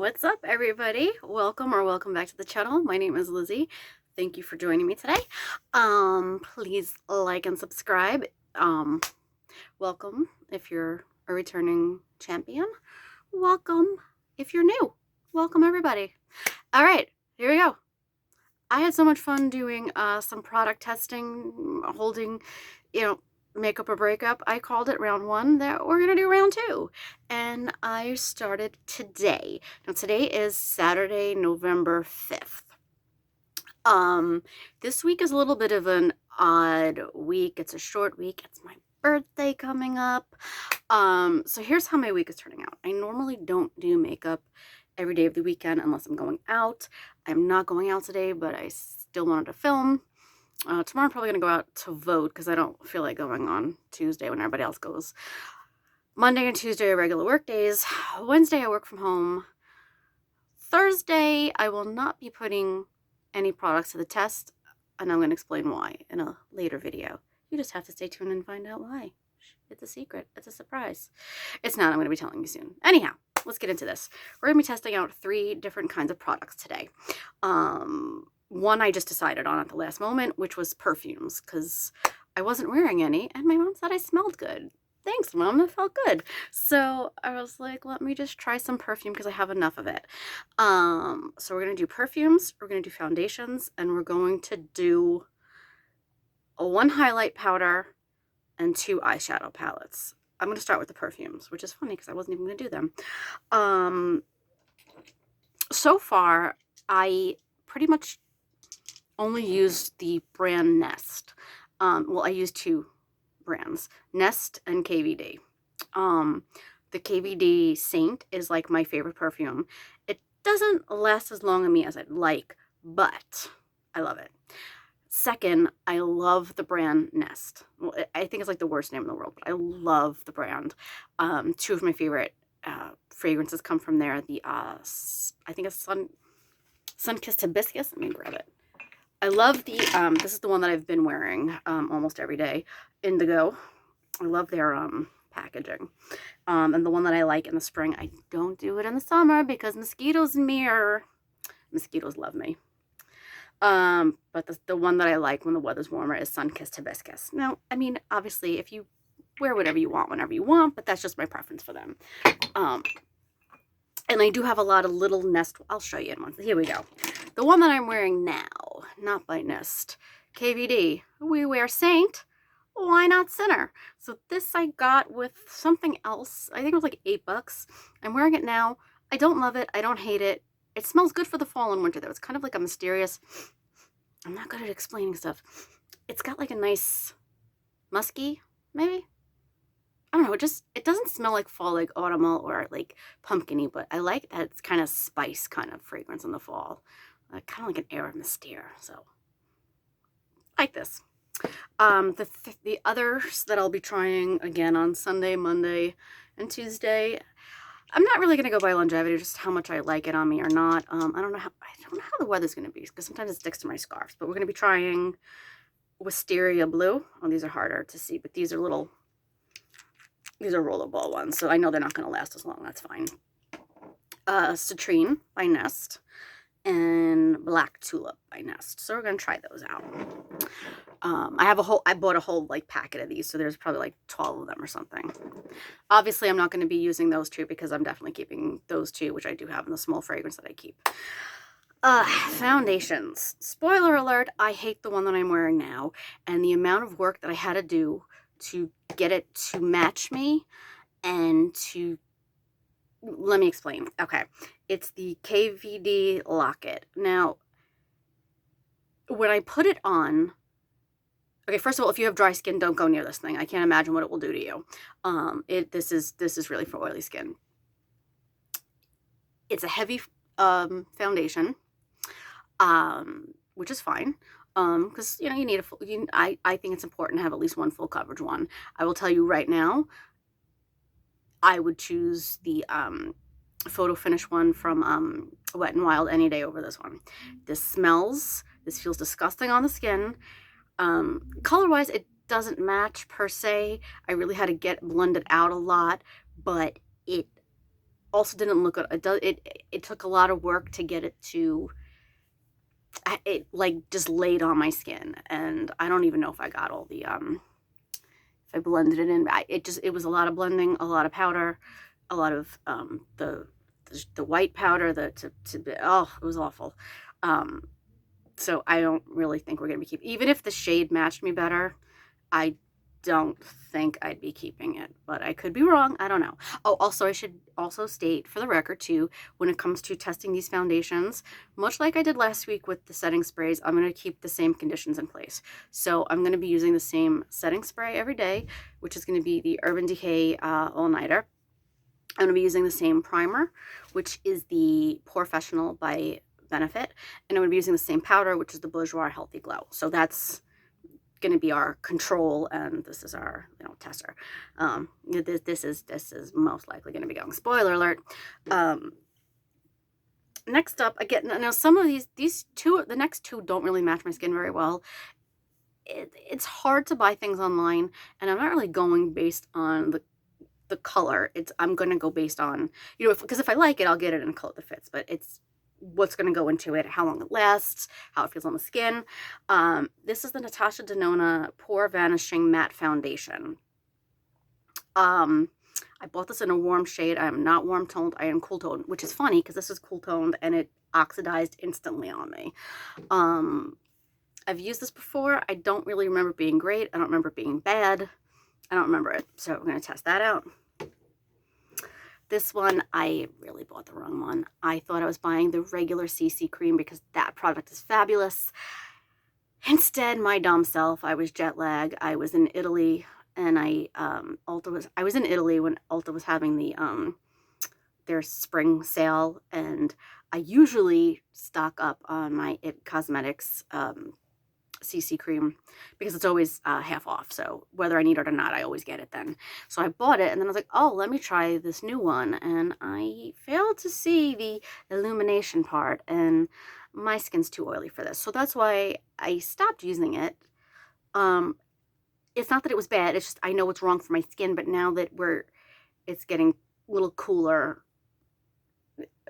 What's up, everybody? Welcome back to the channel. My name is Lizzie. Thank you for joining me today. Please like and subscribe. Welcome if you're a returning champion. Welcome if you're new. Welcome, everybody. All right, here we go. I had so much fun doing some product testing, holding, Makeup or Breakup. I called it round one. That we're gonna do round two, and I started today. Now today is Saturday, November 5th. This week is a little bit of an odd week. It's a short week. It's my birthday coming up. So here's how my week is turning out. I normally don't do makeup every day of the weekend unless I'm going out. I'm not going out today, but I still wanted to film. Tomorrow I'm probably going to go out to vote because I don't feel like going on Tuesday when everybody else goes. Monday and Tuesday are regular work days. Wednesday I work from home. Thursday I will not be putting any products to the test, and I'm going to explain why in a later video. You just have to stay tuned and find out why. It's a secret. It's a surprise. It's not. I'm going to be telling you soon. Anyhow, let's get into this. We're going to be testing out 3 different kinds of products today. One I just decided on at the last moment, which was perfumes, because I wasn't wearing any, and my mom said I smelled good. Thanks, Mom, that felt good. So I was like, let me just try some perfume because I have enough of it. So we're going to do perfumes, we're going to do foundations, and we're going to do 1 highlight powder and 2 eyeshadow palettes. I'm going to start with the perfumes, which is funny because I wasn't even going to do them. So far, I pretty much only used the brand Nest. Well, I used 2 brands, Nest and KVD. The KVD Saint is like my favorite perfume. It doesn't last as long on me as I'd like, but I love it. Second, I love the brand Nest. Well, I think it's like the worst name in the world, but I love the brand. 2 of my favorite fragrances come from there. The I think it's Sun-Kissed Hibiscus. Let me grab it. I love the, this is the one that I've been wearing almost every day, Indigo. I love their packaging. And the one that I like in the spring, I don't do it in the summer because mosquitoes mosquitoes love me. But the one that I like when the weather's warmer is Sun-Kissed Hibiscus. Now, I mean, obviously, if you wear whatever you want whenever you want, but that's just my preference for them. And I do have a lot of little Nest. I'll show you in one. Here we go. The one that I'm wearing now, not by Nest, KVD. We wear Saint. Why not Sinner? So this I got with something else. I think it was like $8. I'm wearing it now. I don't love it. I don't hate it. It smells good for the fall and winter, though. It's kind of like a mysterious... I'm not good at explaining stuff. It's got like a nice musky, maybe? I don't know, it doesn't smell like fall, like autumnal or like pumpkin-y, but I like that it's kind of spice kind of fragrance in the fall. Kind of like an air of mystere, so I like this. The others that I'll be trying again on Sunday, Monday, and Tuesday, I'm not really going to go by longevity, just how much I like it on me or not. I don't know how the weather's going to be, because sometimes it sticks to my scarves, but we're going to be trying Wisteria Blue. Oh, these are harder to see, but these are rollerball ones, so I know they're not going to last as long. That's fine. Citrine by Nest and Black Tulip by Nest. So we're going to try those out. I bought a whole like packet of these, so there's probably like 12 of them or something. Obviously, I'm not going to be using those 2 because I'm definitely keeping those 2, which I do have in the small fragrance that I keep. Foundations. Spoiler alert, I hate the one that I'm wearing now, and the amount of work that I had to do to get it to match me and to... Let me explain. Okay, it's the KVD Locket. Now, when I put it on... Okay, first of all, if you have dry skin, don't go near this thing. I can't imagine what it will do to you. This is really for oily skin. It's a heavy foundation, which is fine. Because, you need a full... I think it's important to have at least 1 full coverage one. I will tell you right now, I would choose the photo finish one from Wet n Wild any day over this one. This feels disgusting on the skin. Color-wise, it doesn't match per se. I really had to blend it out a lot, but it also didn't look good. It took a lot of work to get it to, it like just laid on my skin, and I don't even know if I got all the if I blended it in. It was a lot of blending, a lot of powder, a lot of the white powder, oh, it was awful. So I don't really think we're gonna be keeping, even if the shade matched me better, I don't think I'd be keeping it, but I could be wrong. I don't know. Oh, also, I should also state for the record too, when it comes to testing these foundations, much like I did last week with the setting sprays, I'm going to keep the same conditions in place. So I'm going to be using the same setting spray every day, which is going to be the Urban Decay All Nighter. I'm going to be using the same primer, which is the Professional by Benefit, and I'm going to be using the same powder, which is the Bourjois Healthy Glow. So that's going to be our control, and this is our, you know, tester. This is most likely going to be going. Spoiler alert. Next up, again, now some of these two, the next two don't really match my skin very well. It's hard to buy things online, and I'm not really going based on the color. I'm going to go based on, you know, because if I like it, I'll get it in a color that fits, but it's what's going to go into it, how long it lasts, how it feels on the skin. This is the Natasha Denona Pore Vanishing Matte Foundation. I bought this in a warm shade. I am not warm toned. I am cool toned, which is funny because this is cool toned and it oxidized instantly on me. I've used this before. I don't really remember it being great. I don't remember it being bad. I don't remember it. So we're going to test that out. This one, I really bought the wrong one. I thought I was buying the regular CC cream because that product is fabulous. Instead, my dumb self, I was jet lag. I was in Italy, and I was in Italy when Ulta was having the their spring sale, and I usually stock up on my It Cosmetics CC cream because it's always half off, so whether I need it or not, I always get it then. So I bought it, and then I was like, oh, let me try this new one, and I failed to see the illumination part, and my skin's too oily for this, so that's why I stopped using it. It's not that it was bad, it's just I know what's wrong for my skin, but now that it's getting a little cooler,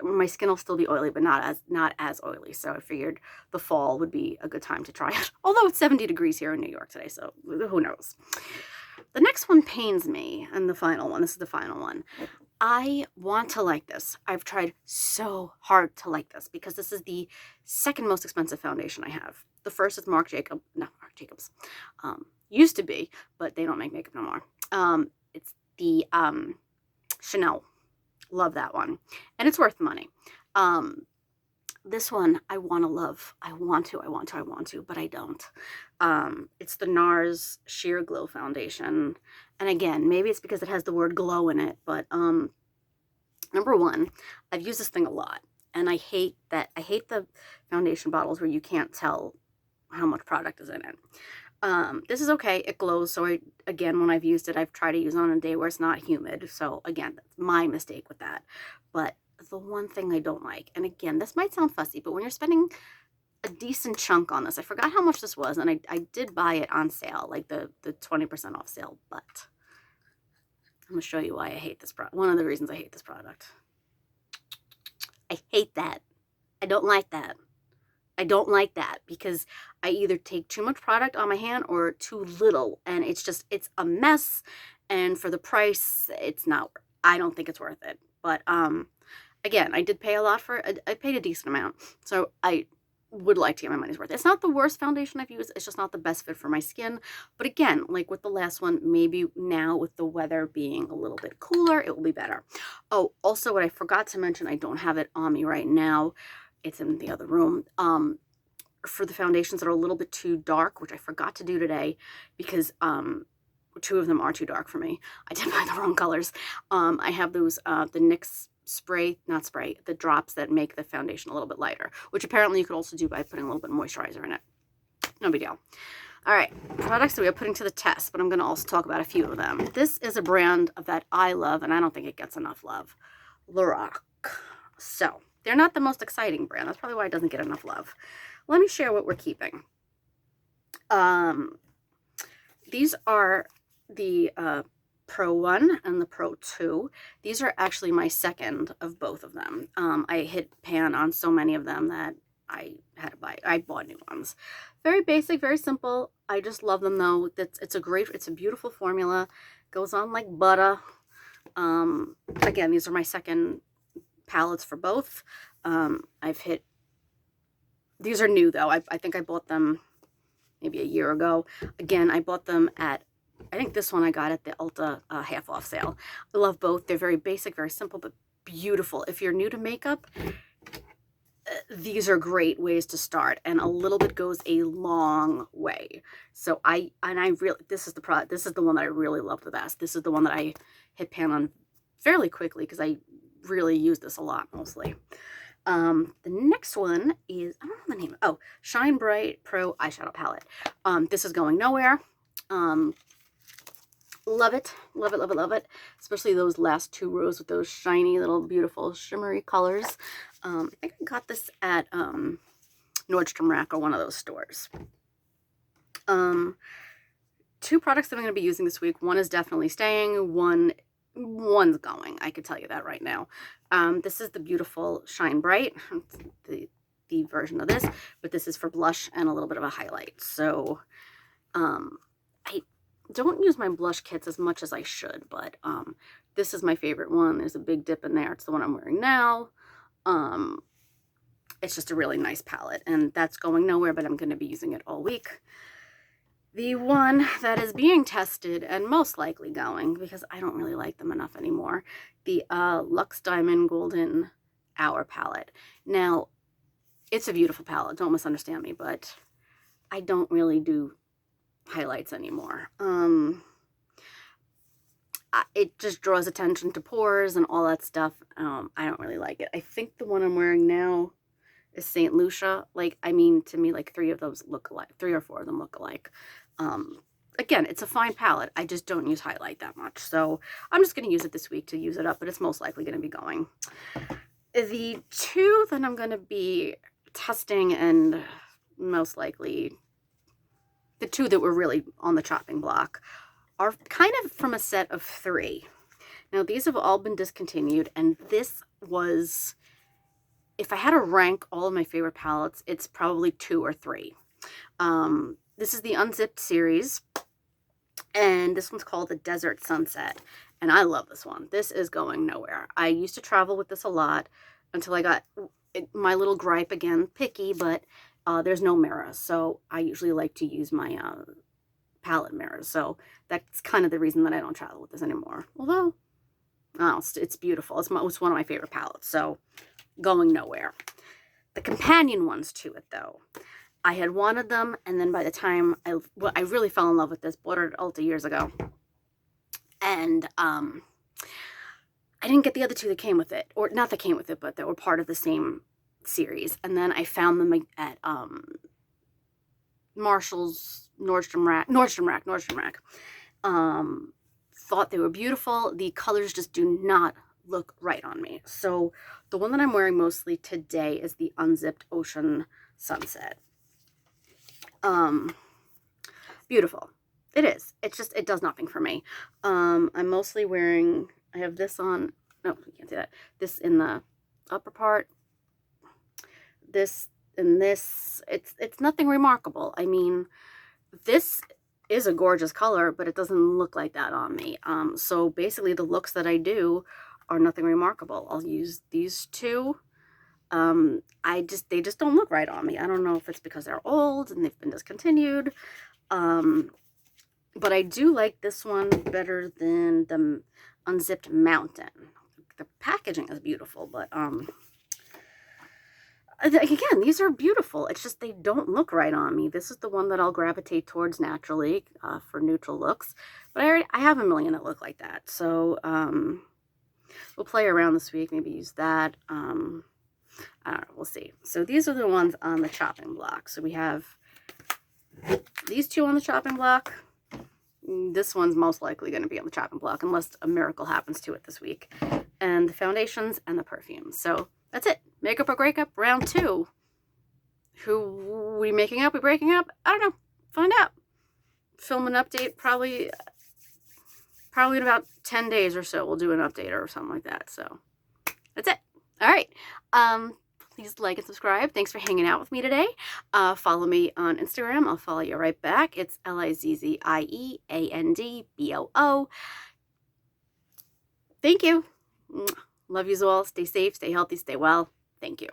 my skin will still be oily, but not as oily. So I figured the fall would be a good time to try it. Although it's 70 degrees here in New York today, so who knows. The next one pains me, and the final one. This is the final one. I want to like this. I've tried so hard to like this because this is the second most expensive foundation I have. The first is Marc Jacobs. Used to be, but they don't make makeup no more. It's the Chanel. Love that one. And it's worth the money. This one I want to love. I want to, but I don't. It's the NARS Sheer Glow Foundation. And again, maybe it's because it has the word glow in it, but number one, I've used this thing a lot. And I hate the foundation bottles where you can't tell how much product is in it. This is okay. It glows. So again, when I've used it, I've tried to use it on a day where it's not humid. So again, that's my mistake with that. But the one thing I don't like, and again, this might sound fussy, but when you're spending a decent chunk on this, I forgot how much this was, and I did buy it on sale, like the 20% off sale, but I'm going to show you why I hate this product. One of the reasons I hate this product. I hate that. I don't like that. I don't like that because I either take too much product on my hand or too little, and it's a mess, and for the price, I don't think it's worth it. But again, I did pay a lot for it. I paid a decent amount, so I would like to get my money's worth. It's not the worst foundation I've used. It's just not the best fit for my skin. But again, like with the last one, maybe now with the weather being a little bit cooler, it will be better. Oh, also what I forgot to mention, I don't have it on me right now. It's in the other room. For the foundations that are a little bit too dark, which I forgot to do today because two of them are too dark for me. I did buy the wrong colors. I have those, the NYX the drops that make the foundation a little bit lighter, which apparently you could also do by putting a little bit of moisturizer in it. No big deal. All right, products that we are putting to the test, but I'm going to also talk about a few of them. This is a brand that I love, and I don't think it gets enough love. Lorac. So, they're not the most exciting brand. That's probably why it doesn't get enough love. Let me share what we're keeping. These are the Pro 1 and the Pro 2. These are actually my second of both of them. I hit pan on so many of them that I bought new ones. Very basic, very simple. I just love them though. It's a beautiful formula. Goes on like butter. Again, these are my second palettes for both. These are new though. I think I bought them maybe a year ago. Again, I bought them at, I think this one I got at the Ulta half off sale. I love both. They're very basic, very simple, but beautiful. If you're new to makeup, these are great ways to start, and a little bit goes a long way. So this is the one that I really love the best. This is the one that I hit pan on fairly quickly because I really use this a lot mostly. The next one is, I don't know the name. Oh, Shine Bright Pro Eyeshadow Palette. This is going nowhere. Love it, love it, love it, love it. Especially those last two rows with those shiny little beautiful shimmery colors. I think I got this at Nordstrom Rack or one of those stores. Two products that I'm going to be using this week. One is definitely staying. One's going. I could tell you that right now. This is the beautiful Shine Bright, the version of this, but this is for blush and a little bit of a highlight. So I don't use my blush kits as much as I should, but this is my favorite one. There's a big dip in there. It's the one I'm wearing now. It's just a really nice palette, and that's going nowhere, but I'm going to be using it all week. The one that is being tested and most likely going, because I don't really like them enough anymore, the Luxe Diamond Golden Hour palette. Now, it's a beautiful palette, don't misunderstand me, but I don't really do highlights anymore. It just draws attention to pores and all that stuff. I don't really like it. I think the one I'm wearing now is St. Lucia. Like, I mean, to me, like 3 of those look alike. 3 or 4 of them look alike. Again, it's a fine palette. I just don't use highlight that much. So I'm just going to use it this week to use it up, but it's most likely going to be going. The 2 that I'm going to be testing, and most likely the 2 that were really on the chopping block, are kind of from a set of 3. Now, these have all been discontinued, and this was, if I had to rank all of my favorite palettes, it's probably 2 or 3. This is the Unzipped series, and this one's called the Desert Sunset, and I love this one. This is going nowhere. I used to travel with this a lot until I got my little gripe again, picky, but there's no mirror, so I usually like to use my palette mirrors, so that's kind of the reason that I don't travel with this anymore. Although, oh, it's beautiful. It's one of my favorite palettes, so going nowhere. The companion ones to it, though, I had wanted them, and then by the time I really fell in love with this, bought it at Ulta years ago, and I didn't get the other 2 that came with it, or not that came with it, but that were part of the same series. And then I found them at Marshall's, Nordstrom Rack. Thought they were beautiful. The colors just do not look right on me. So the one that I'm wearing mostly today is the Unzipped Ocean Sunset. Beautiful. It is. It's just, it does nothing for me. I'm mostly wearing, I have this on, no, you can't see that. This in the upper part. This and this. It's nothing remarkable. I mean, this is a gorgeous color, but it doesn't look like that on me. So basically the looks that I do are nothing remarkable. I'll use these 2. They just don't look right on me. I don't know if it's because they're old and they've been discontinued. But I do like this one better than the Unzipped Mountain. The packaging is beautiful, but again, these are beautiful. It's just they don't look right on me. This is the one that I'll gravitate towards naturally for neutral looks. But I have a million that look like that. So we'll play around this week. Maybe use that. I don't know. We'll see. So these are the ones on the chopping block. So we have these 2 on the chopping block. This one's most likely going to be on the chopping block unless a miracle happens to it this week. And the foundations and the perfumes. So that's it. Makeup or Breakup Round 2. Who we making up? We breaking up? I don't know. Find out. Film an update probably Probably in about 10 days or so, we'll do an update or something like that. So that's it. All right. Please like and subscribe. Thanks for hanging out with me today. Follow me on Instagram. I'll follow you right back. It's LIZZIEANDBOO. Thank you. Love you all. Stay safe, stay healthy, stay well. Thank you.